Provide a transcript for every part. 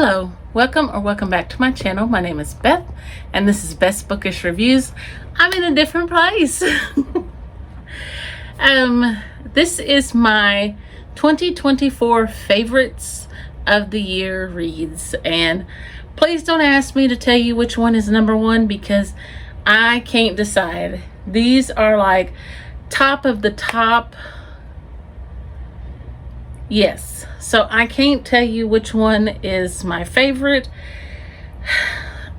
Hello, welcome back to my channel. My name is Beth, and this is Best Bookish Reviews. I'm in a different place. This is my 2024 favorites of the year reads, and please don't ask me to tell you which one is number one because I can't decide. These are like top of the top. Yes, so I can't tell you which one is my favorite.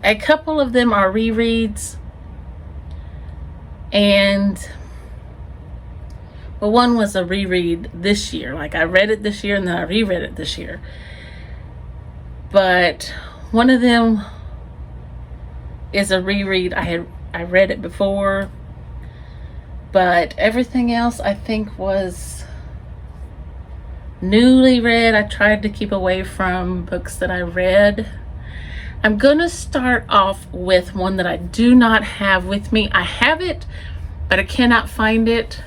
A couple of them are rereads, and well, one was a reread this year. Like I read it this year and then I reread it this year. But one of them is a reread. I read it before, but everything else I think was newly read. I tried to keep away from books that I read. I'm gonna start off with one that I do not have with me. I have it, but I cannot find it.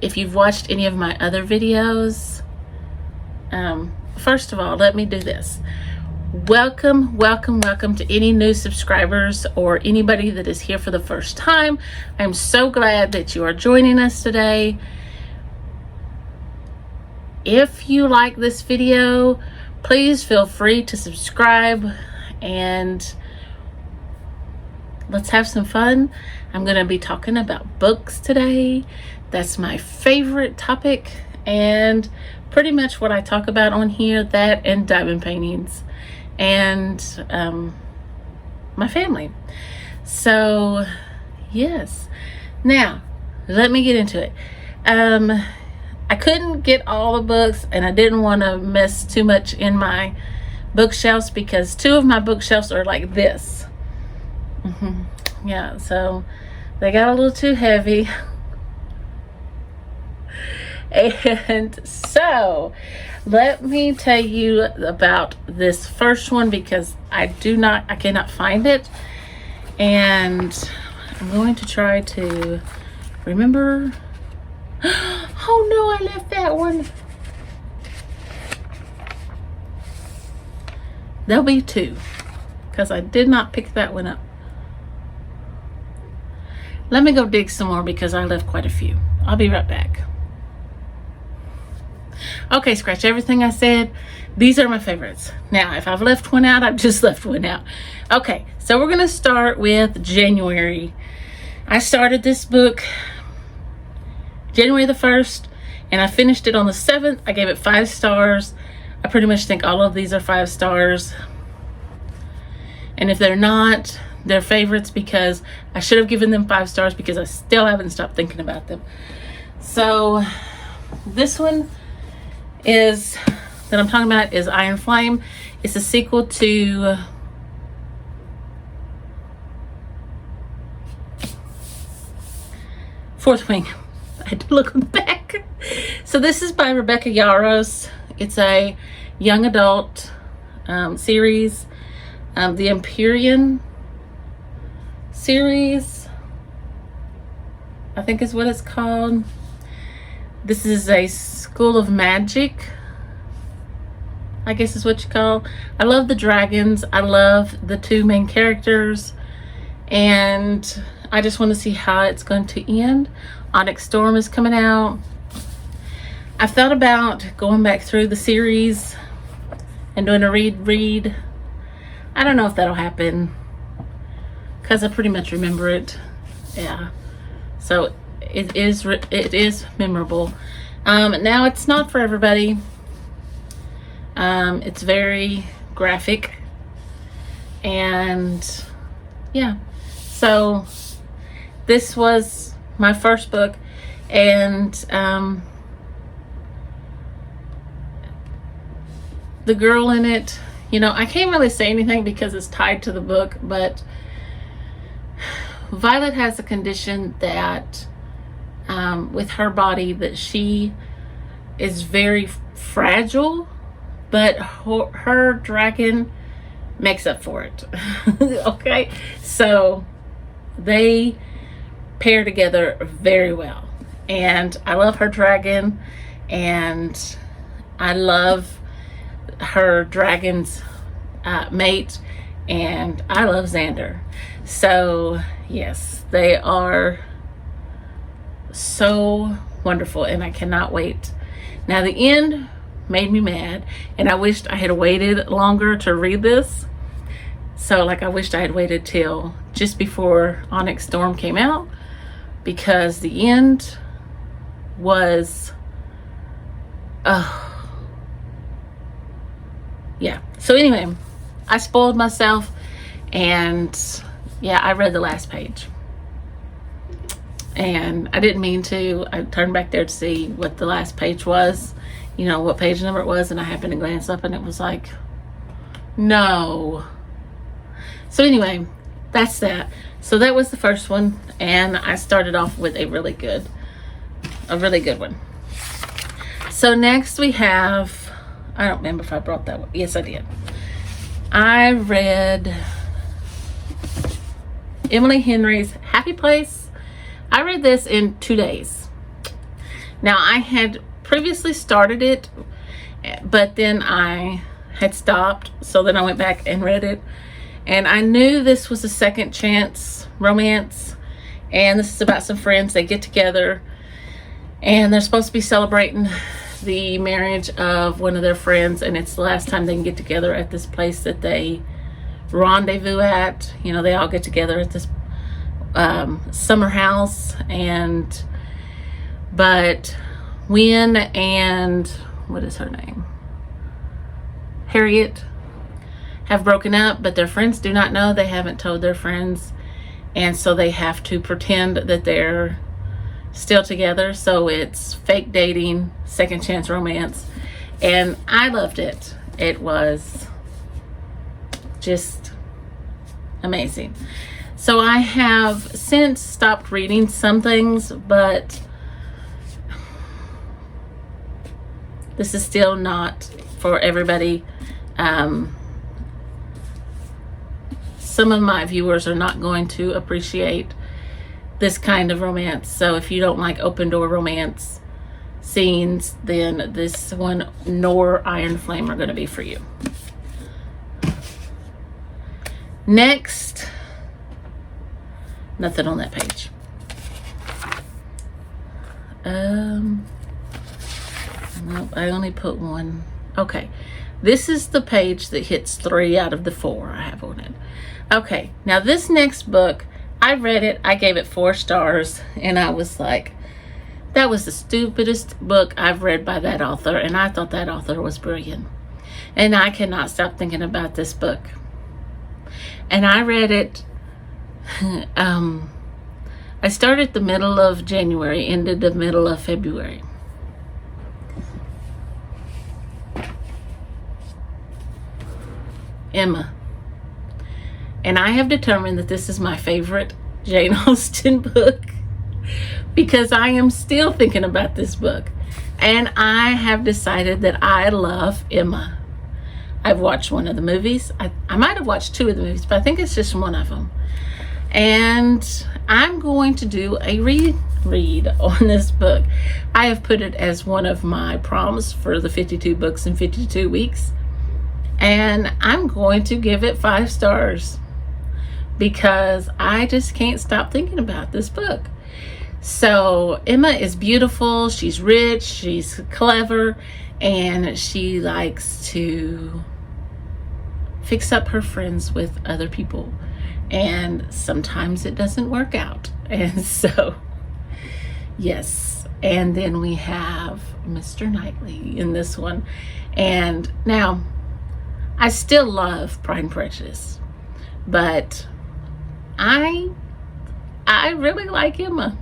If you've watched any of my other videos, first of all, let me do this. Welcome to any new subscribers or anybody that is here for the first time. I'm so glad that you are joining us today. If you like this video, please feel free to subscribe and let's have some fun. I'm going to be talking about books today. That's my favorite topic and pretty much what I talk about on here, that and diamond paintings and my family. So yes, now let me get into it. I couldn't get all the books and I didn't want to mess too much in my bookshelves because two of my bookshelves are like this. Yeah, so they got a little too heavy. And so let me tell you about this first one because I cannot find it, and I'm going to try to remember. Oh no, I left that one. There'll be two because I did not pick that one up. Let me go dig some more because I left quite a few. I'll be right back. Okay, scratch everything I said. These are my favorites. Now, if I've left one out, I've just left one out. Okay, so we're going to start with January. I started this book January the 1st, and I finished it on the 7th. I gave it 5 stars. I pretty much think all of these are 5 stars. And if they're not, they're favorites because I should have given them 5 stars because I still haven't stopped thinking about them. So this one that I'm talking about is Iron Flame. It's a sequel to Fourth Wing. I had to look on the back. So this is by Rebecca Yarros. It's a young adult series. The Empyrean series, I think is what it's called. This is a school of magic, I guess is what you call. I love the dragons. I love the two main characters. And I just want to see how it's going to end. Onyx Storm is coming out. I thought about going back through the series and doing a read. I don't know if that'll happen because I pretty much remember it. Yeah, so it is memorable. Now it's not for everybody. It's very graphic, and yeah. So this was my first book, and the girl in it, you know, I can't really say anything because it's tied to the book, but Violet has a condition that with her body that she is very fragile, but her dragon makes up for it. Okay, so they pair together very well, and I love her dragon, and I love her dragon's mate, and I love Xander. So yes, they are so wonderful, and I cannot wait. Now the end made me mad, and I wished I had waited longer to read this. So like, I wished I had waited till just before Onyx Storm came out, because the end was yeah. So anyway, I spoiled myself, and yeah, I read the last page, and I didn't mean to. I turned back there to see what the last page was, you know, what page number it was, and I happened to glance up, and it was like, no. So anyway, that's that. So that was the first one, and I started off with a really good one. So next we have, I don't remember if I brought that one. Yes, I did. I read Emily Henry's Happy Place. I read this in 2 days. Now, I had previously started it, but then I had stopped, so then I went back and read it. And I knew this was a second chance romance, and this is about some friends. They get together, and they're supposed to be celebrating the marriage of one of their friends, and it's the last time they can get together at this place that they rendezvous at. You know, they all get together at this summer house, but Wynn and, what is her name? Harriet have broken up, but their friends do not know. They haven't told their friends, and so they have to pretend that they're still together. So it's fake dating, second chance romance, and I loved it. It was just amazing. So I have since stopped reading some things, but this is still not for everybody. Some of my viewers are not going to appreciate this kind of romance. So if you don't like open door romance scenes, then this one nor Iron Flame are going to be for you. Next, nothing on that page. Nope, I only put one. Okay, this is the page that hits 3 out of the 4 I have on it. Okay, now this next book, I read it, I gave it 4 stars, and I was like, that was the stupidest book I've read by that author, and I thought that author was brilliant. And I cannot stop thinking about this book. And I read it, I started the middle of January, ended the middle of February. Emma. And I have determined that this is my favorite Jane Austen book, because I am still thinking about this book. And I have decided that I love Emma. I've watched one of the movies. I might have watched 2 of the movies, but I think it's just one of them. And I'm going to do a reread on this book. I have put it as one of my prompts for the 52 books in 52 weeks. And I'm going to give it 5 stars, because I just can't stop thinking about this book. So Emma is beautiful, she's rich, she's clever, and she likes to fix up her friends with other people. And sometimes it doesn't work out. And so, yes. And then we have Mr. Knightley in this one. And now, I still love Pride and Prejudice, but I really like Emma.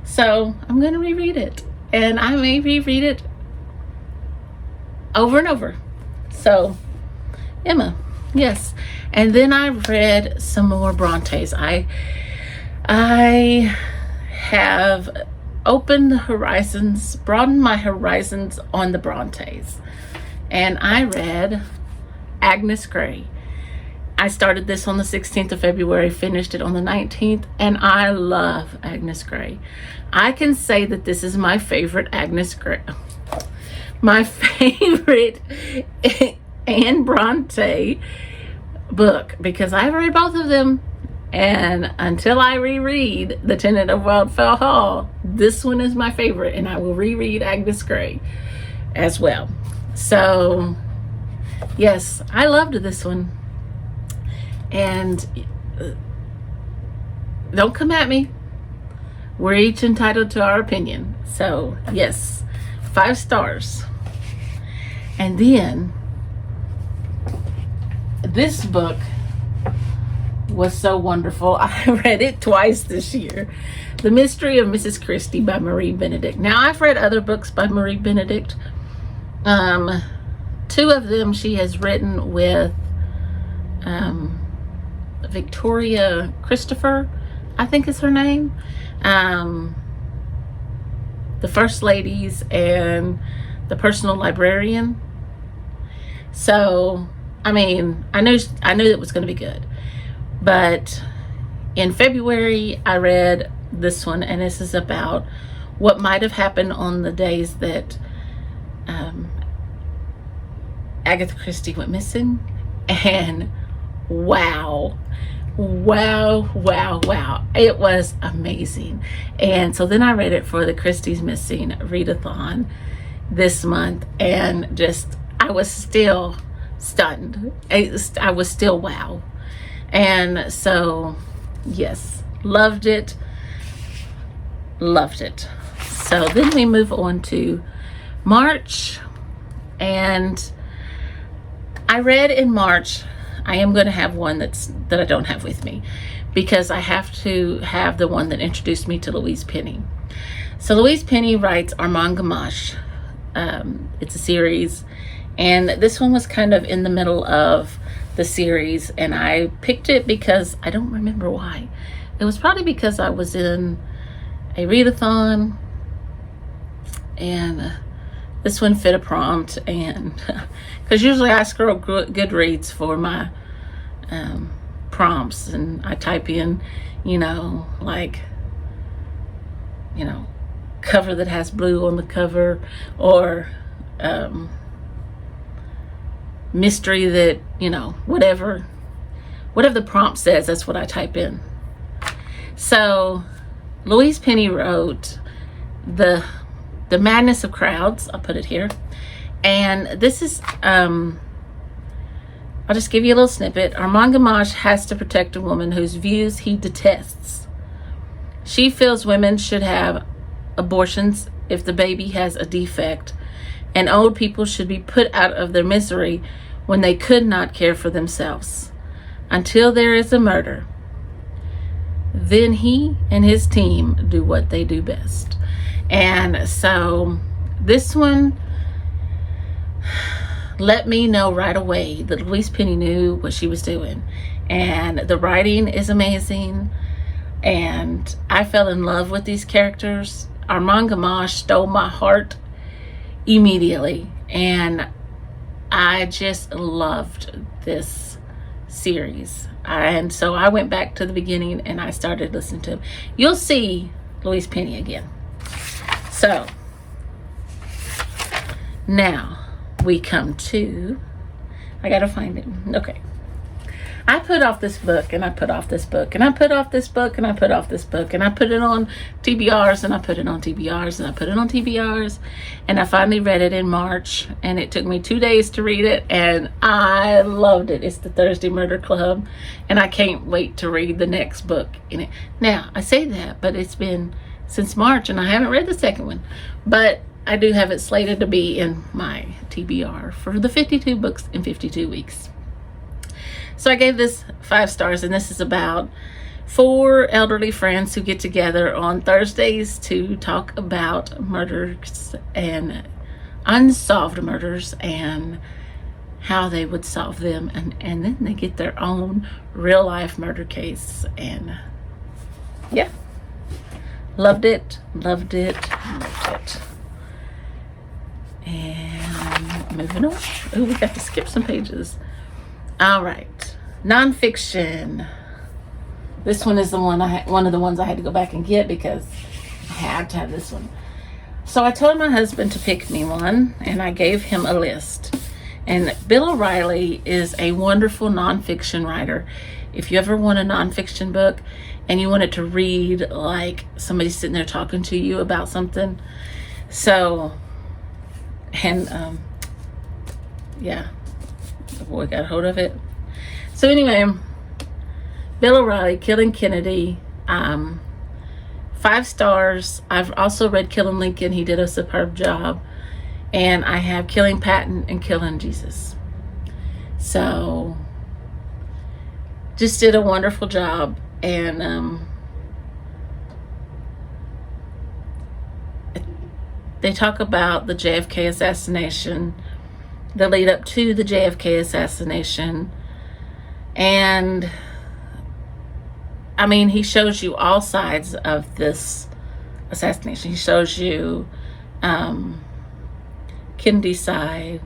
So I'm going to reread it, and I may reread it over and over. So Emma, yes. And then I read some more Brontes. I have opened the horizons, broadened my horizons on the Brontes. And I read Agnes Grey. I started this on the 16th of February, finished it on the 19th, and I love Agnes Grey. I can say that this is my favorite Agnes Grey. my favorite Anne Bronte book, because I've read both of them, and until I reread The Tenant of Wildfell Hall, this one is my favorite, and I will reread Agnes Grey as well. So yes, I loved this one. And don't come at me, we're each entitled to our opinion. So yes, 5 stars. And then this book was so wonderful. I read it twice this year. The Mystery of Mrs. Christie by Marie Benedict. Now, I've read other books by Marie Benedict. 2 of them she has written with Victoria Christopher, I think is her name. The First Ladies and The Personal Librarian. So, I mean, I knew it was going to be good. But in February, I read this one, and this is about what might have happened on the days that Agatha Christie went missing. And wow, it was amazing. And so then I read it for the Christie's Missing Readathon this month, and just, I was still stunned. I was still wow. And so yes, loved it. So then we move on to March, and I read in March, I am going to have one that I don't have with me, because I have to have the one that introduced me to Louise Penny. So Louise Penny writes Armand Gamache. It's a series, and this one was kind of in the middle of the series, and I picked it because I don't remember why. It was probably because I was in a readathon, and this one fit a prompt, and because usually I scroll Goodreads for my prompts, and I type in, cover that has blue on the cover, or mystery that, whatever the prompt says, that's what I type in. So Louise Penny wrote the Madness of Crowds. I'll put it here. And this is, I'll just give you a little snippet. Armand Gamache has to protect a woman whose views he detests. She feels women should have abortions if the baby has a defect, and old people should be put out of their misery when they could not care for themselves. Until there is a murder, then he and his team do what they do best. And so this one let me know right away that Louise Penny knew what she was doing. And the writing is amazing. And I fell in love with these characters. Armand Gamache stole my heart immediately. And I just loved this series. And so I went back to the beginning and I started listening to him. You'll see Louise Penny again. So now we come to, I gotta find it. Okay. I put off this book, and I put off this book, and I put off this book, and I put off this book, and I put it on TBRs, and I put it on TBRs, and I put it on TBRs, and I finally read it in March, and it took me 2 days to read it, and I loved it. It's the Thursday Murder Club, and I can't wait to read the next book in it. Now, I say that, but it's been since March, and I haven't read the second one, but I do have it slated to be in my TBR for the 52 books in 52 weeks. So I gave this 5 stars, and this is about 4 elderly friends who get together on Thursdays to talk about murders and unsolved murders and how they would solve them, and then they get their own real life murder case. And yeah, loved it. And moving on. Oh, we got to skip some pages. All right, nonfiction. This one is the one one of the ones I had to go back and get because I had to have this one. So I told my husband to pick me one, and I gave him a list. And Bill O'Reilly is a wonderful nonfiction writer. If you ever want a nonfiction book and you want it to read like somebody sitting there talking to you about something. So, and yeah, the boy got a hold of it. So anyway, Bill O'Reilly, Killing Kennedy, 5 stars. I've also read Killing Lincoln. He did a superb job. And I have Killing Patton and Killing Jesus. So, just did a wonderful job. And they talk about the JFK assassination, the lead up to the JFK assassination. And I mean, he shows you all sides of this assassination. He shows you Kennedy's side,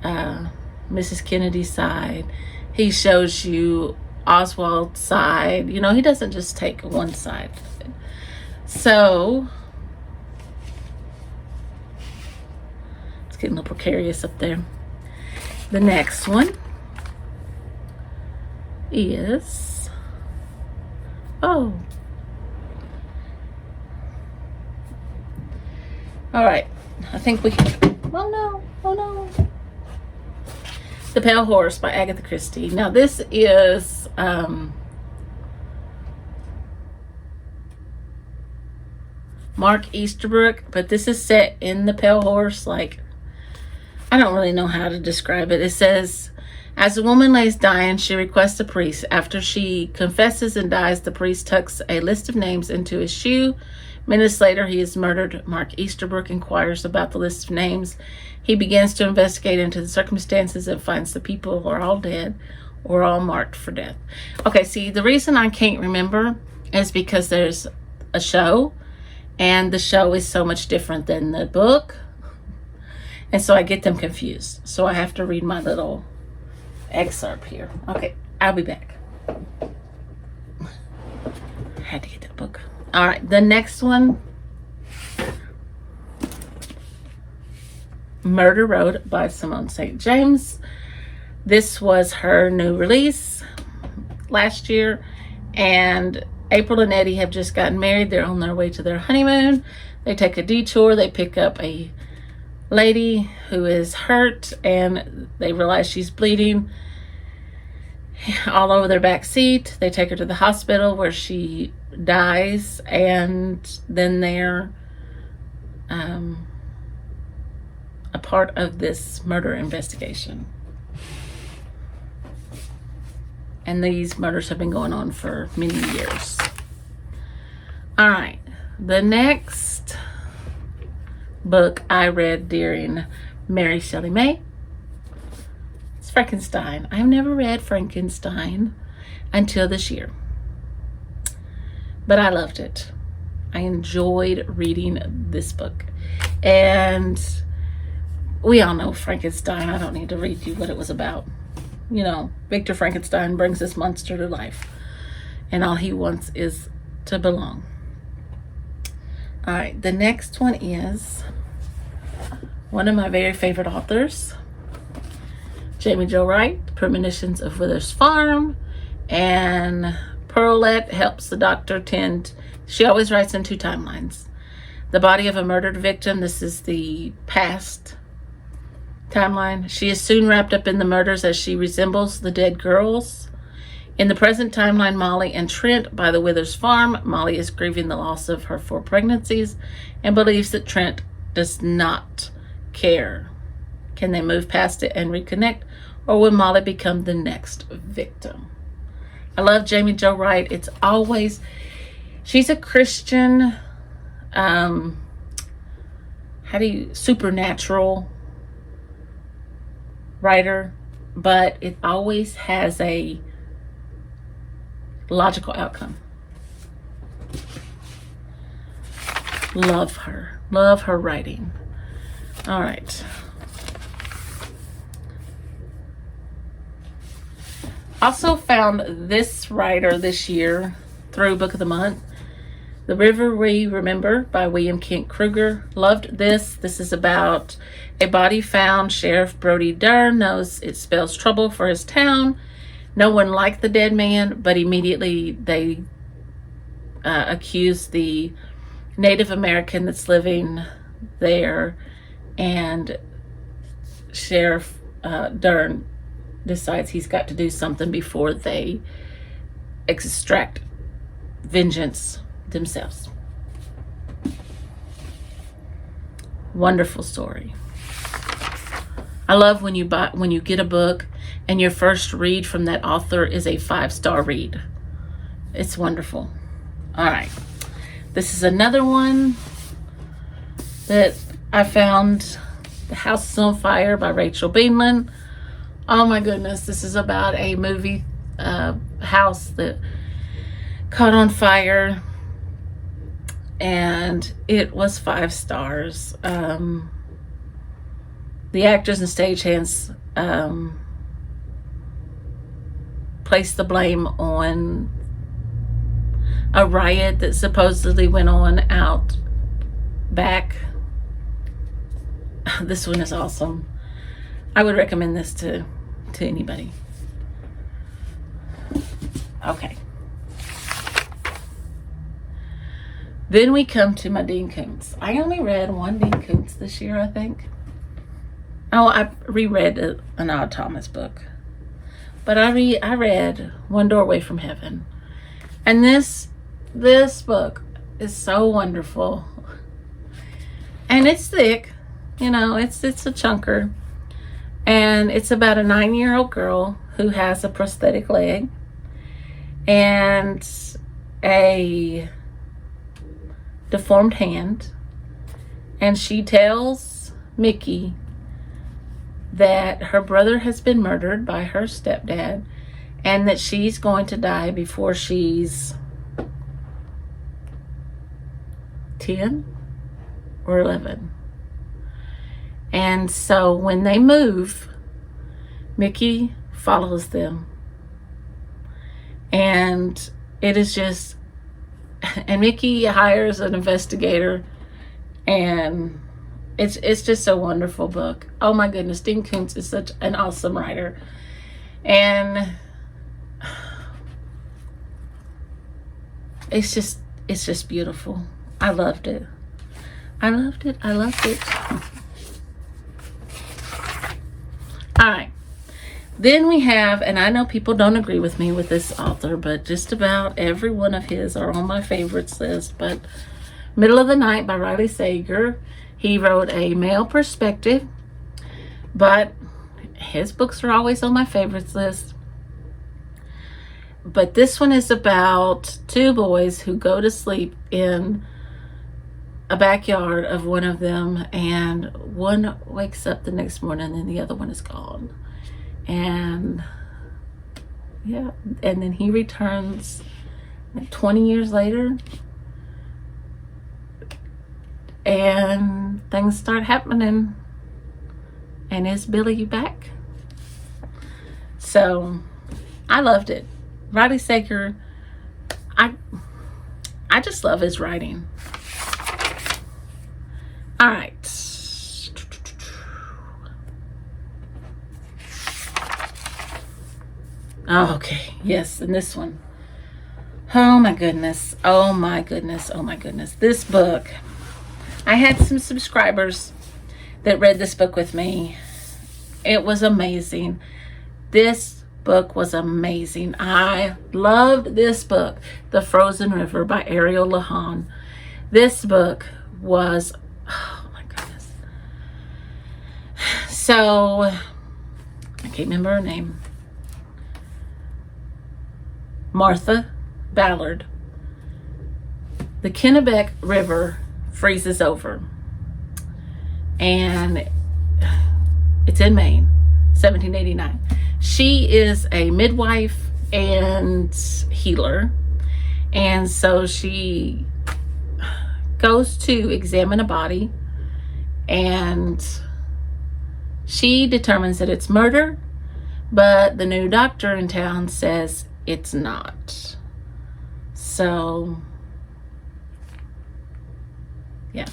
Mrs. Kennedy's side. He shows you Oswald's side. You know, he doesn't just take one side of it. So, it's getting a little precarious up there. The next one is, oh, all right. I think we, oh no. The Pale Horse by Agatha Christie. Now this is Mark Easterbrook, but this is set in the Pale Horse. Like, I don't really know how to describe it. It says, as a woman lays dying, she requests a priest. After she confesses and dies, the priest tucks a list of names into his shoe. Minutes later, he is murdered. Mark Easterbrook inquires about the list of names. He begins to investigate into the circumstances and finds the people who are all dead or all marked for death. Okay, see, the reason I can't remember is because there's a show, and the show is so much different than the book. And so I get them confused. So I have to read my little excerpt here. Okay, I'll be back. I had to get that book. All right, the next one, Murder Road by Simone St. James. This was her new release last year, and April and Eddie have just gotten married. They're on their way to their honeymoon. They take a detour. They pick up a lady who is hurt, and they realize she's bleeding all over their back seat. They take her to the hospital where she dies, and then they're a part of this murder investigation. And these murders have been going on for many years. All right, the next book I read during Mary Shelley May, it's Frankenstein. I've never read Frankenstein until this year, but I loved it. I enjoyed reading this book. And we all know Frankenstein. I don't need to read you what it was about. You know, Victor Frankenstein brings this monster to life, and all he wants is to belong. All right, the next one is one of my very favorite authors, Jamie Jo Wright, Premonitions of Wither's Farm. And Pearlette helps the doctor tend, she always writes in 2 timelines. The body of a murdered victim, this is the past timeline. She is soon wrapped up in the murders as she resembles the dead girls. In the present timeline, Molly and Trent by the Withers farm. Molly is grieving the loss of her 4 pregnancies and believes that Trent does not care. Can they move past it and reconnect, or will Molly become the next victim? I love Jamie Jo Wright. It's always, she's a Christian, supernatural writer, but it always has a logical outcome. Love her writing. All right. Also found this writer this year through Book of the Month. The River We Remember by William Kent Kruger. Loved this. This is about a body found. Sheriff Brody Dern knows it spells trouble for his town. No one liked the dead man, but immediately they accuse the Native American that's living there, and Sheriff Dern decides he's got to do something before they extract vengeance themselves. Wonderful story. I love when you get a book and your first read from that author is a 5-star read. It's wonderful. All right. This is another one that I found. The House is on Fire by Rachel Beanland. Oh my goodness. This is about a movie house that caught on fire, and it was 5 stars. The actors and stagehands placed the blame on a riot that supposedly went on out back. This one is awesome. I would recommend this to anybody. Okay. Then we come to my Dean Koontz. I only read one Dean Koontz this year, I think. Oh, I reread an Odd Thomas book. But I read One Doorway from Heaven. And this book is so wonderful. And it's thick. You know, it's a chunker. And it's about a 9-year-old girl who has a prosthetic leg and a deformed hand. And she tells Mickey that her brother has been murdered by her stepdad and that she's going to die before she's 10 or 11. And so when they move, Mickey follows them. And it is just, and Mickey hires an investigator, and it's just a wonderful book. Oh my goodness, Dean Koontz is such an awesome writer. And it's just beautiful. I loved it. I loved it. All right. Then we have, and I know people don't agree with me with this author, but just about every one of his are on my favorites list. But Middle of the Night by Riley Sager. He wrote a male perspective, but his books are always on my favorites list. But this one is about 2 boys who go to sleep in a backyard of one of them, and one wakes up the next morning and the other one is gone. And yeah, and then he returns like 20 years later, and things start happening. And is Billy back? So I loved it. Riley Sager, I just love his writing. All right. Oh, okay. Yes, and this one. Oh my goodness. This book. I had some subscribers that read this book with me. It was amazing. This book was amazing. I loved this book, The Frozen River by Ariel Lahan. This book was, oh my goodness. So, I can't remember her name. Martha Ballard. The Kennebec River freezes over. And it's in Maine, 1789. She is a midwife and healer. And so she goes to examine a body, and she determines that it's murder, but the new doctor in town says it's not. So Yeah.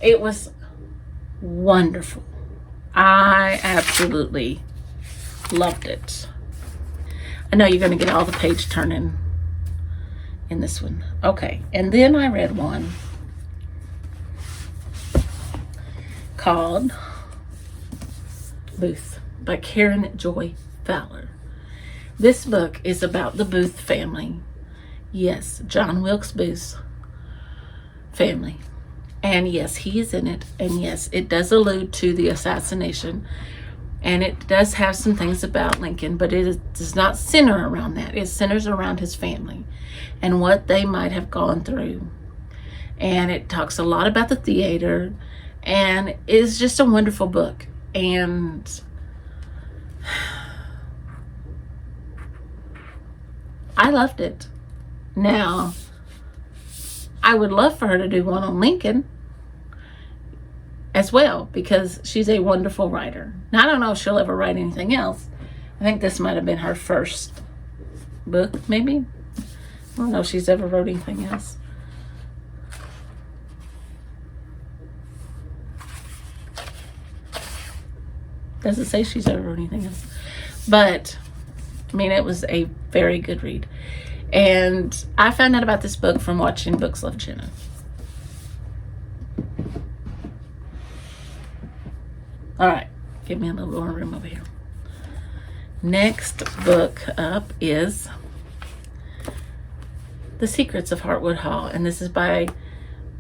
It was wonderful. I absolutely loved it. I know you're going to get all the page turning in this one. Okay. And then I read one called Booth by Karen Joy Fowler. This book is about the Booth family. Yes, John Wilkes Booth's family. And yes, he is in it. And yes, it does allude to the assassination. And it does have some things about Lincoln, but does not center around that. It centers around his family and what they might have gone through. And it talks a lot about the theater. And it's just a wonderful book. And I loved it. Now, I would love for her to do one on Lincoln as well, because she's a wonderful writer. Now, I don't know if she'll ever write anything else. I think this might have been her first book, maybe. I don't know if she's ever wrote anything else. Doesn't say she's ever wrote anything else. But, I mean, it was a very good read. And I found out about this book from watching Books Love Jenna. All right, give me a little more room over here. Next book up is The Secrets of Heartwood Hall. And this is by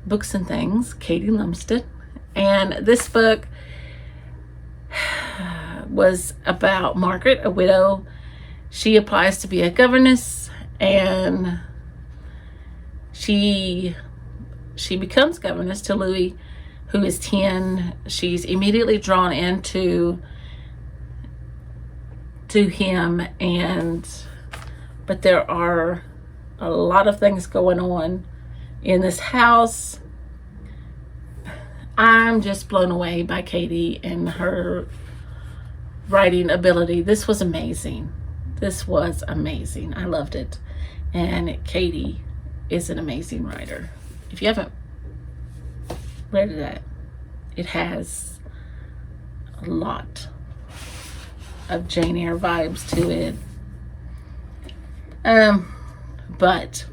Books and Things, Katie Lumsden. And this book was about Margaret, a widow. She applies to be a governess, and she becomes governess to Louis, who is 10. She's immediately drawn into him, but there are a lot of things going on in this house. I'm just blown away by Katie and her writing ability. This was amazing. This was amazing. I loved it. And Katie is an amazing writer. If you haven't read that, it has a lot of Jane Eyre vibes to it. But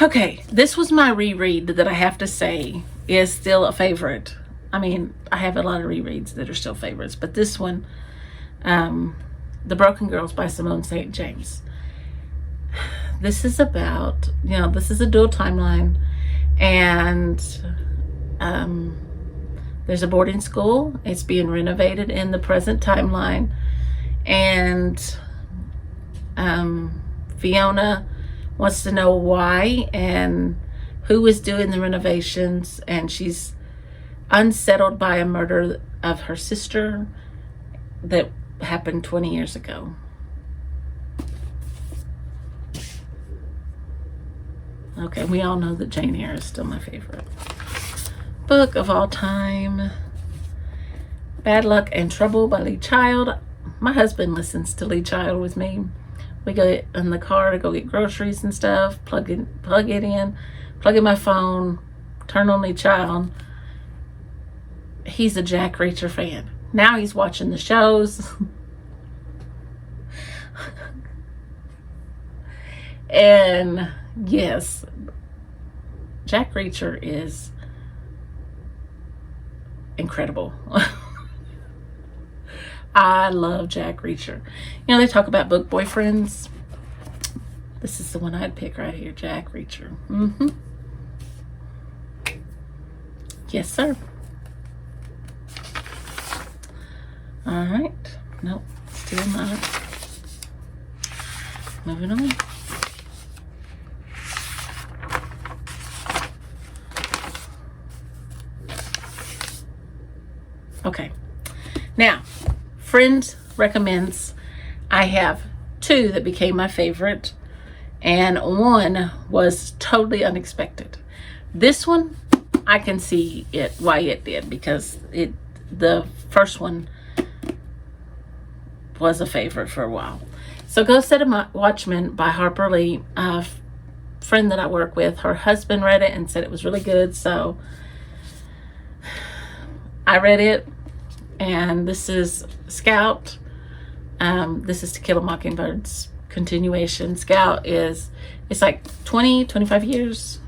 okay, this was my reread that I have to say is still a favorite. I mean, I have a lot of rereads that are still favorites, but this one, The Broken Girls by Simone St. James. This is about, this is a dual timeline, and there's a boarding school. It's being renovated in the present timeline, and Fiona wants to know why and who is doing the renovations, and she's unsettled by a murder of her sister that happened 20 years ago. Okay, we all know that Jane Eyre is still my favorite book of all time. Bad Luck and Trouble by Lee Child. My husband listens to Lee Child with me. We go in the car to go get groceries and stuff, plug it in, plug in my phone, turn on Lee Child. He's a Jack Reacher fan. Now he's watching the shows. And yes, Jack Reacher is incredible. I love Jack Reacher. They talk about book boyfriends. This is the one I'd pick right here, Jack Reacher. Yes, sir. All right. Nope. Still not. Moving on. Okay. Now, friend recommends. I have two that became my favorite, and one was totally unexpected. This one, I can see why it did, because the first one was a favorite for a while. So Go Set a Watchman by Harper Lee. friend that I work with, her husband read it and said it was really good, so I read it. And this is Scout. This is To Kill a Mockingbird's continuation. Scout is, it's like 20, 25 years,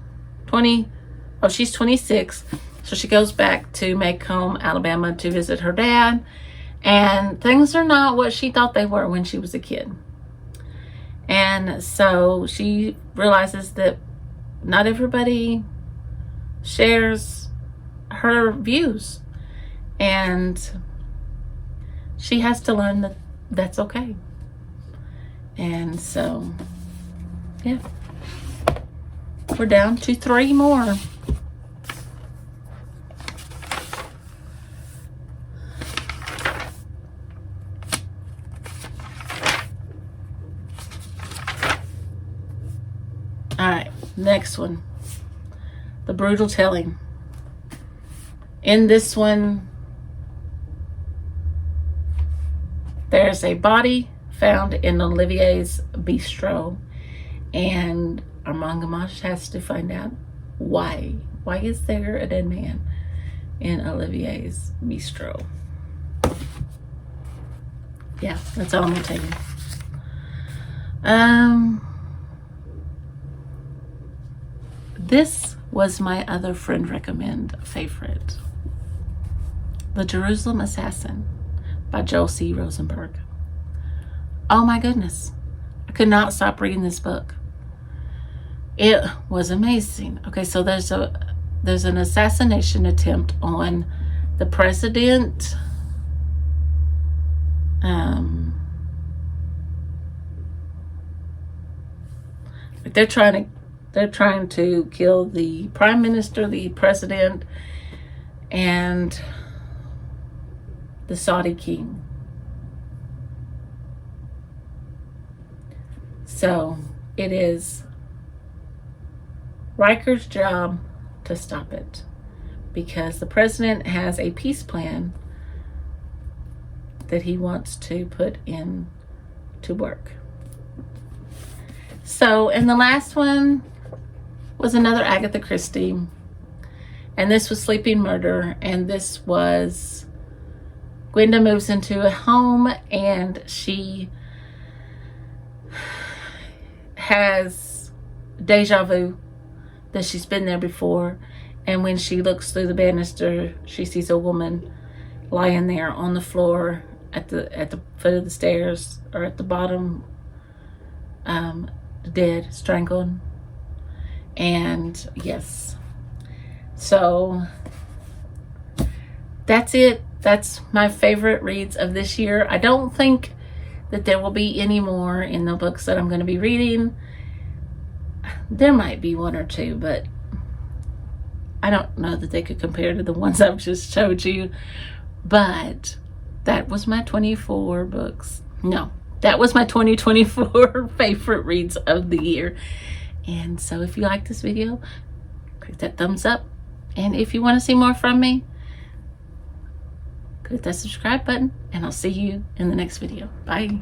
20, oh, she's 26. So she goes back to Macomb, Alabama to visit her dad. And things are not what she thought they were when she was a kid. And so she realizes that not everybody shares her views. And she has to learn that that's okay. And so, yeah. We're down to 3 more. Alright, next one. The Brutal Telling. In this one, there's a body found in Olivier's bistro, and Armand Gamache has to find out why. Why is there a dead man in Olivier's bistro? Yeah, that's all I'm gonna tell you. This was my other friend recommend favorite. The Jerusalem Assassin by Joel C. Rosenberg. Oh my goodness. I could not stop reading this book. It was amazing. Okay, so there's an assassination attempt on the president. They're trying to kill the prime minister, the president, and the Saudi king. So it is Riker's job to stop it, because the president has a peace plan that he wants to put into work. So, and the last one was another Agatha Christie, and this was Sleeping Murder, and this was Gwenda moves into a home and she has deja vu that she's been there before, and when she looks through the banister, she sees a woman lying there on the floor at the foot of the stairs, or at the bottom, dead, strangled. And yes, so that's it. That's my favorite reads of this year. I don't think that there will be any more in the books that I'm going to be reading. There might be 1 or 2, but I don't know that they could compare to the ones I've just showed you. But that was my 24 books. No, that was my 2024 favorite reads of the year. And so if you like this video, click that thumbs up. And if you want to see more from me, click that subscribe button, and I'll see you in the next video. Bye.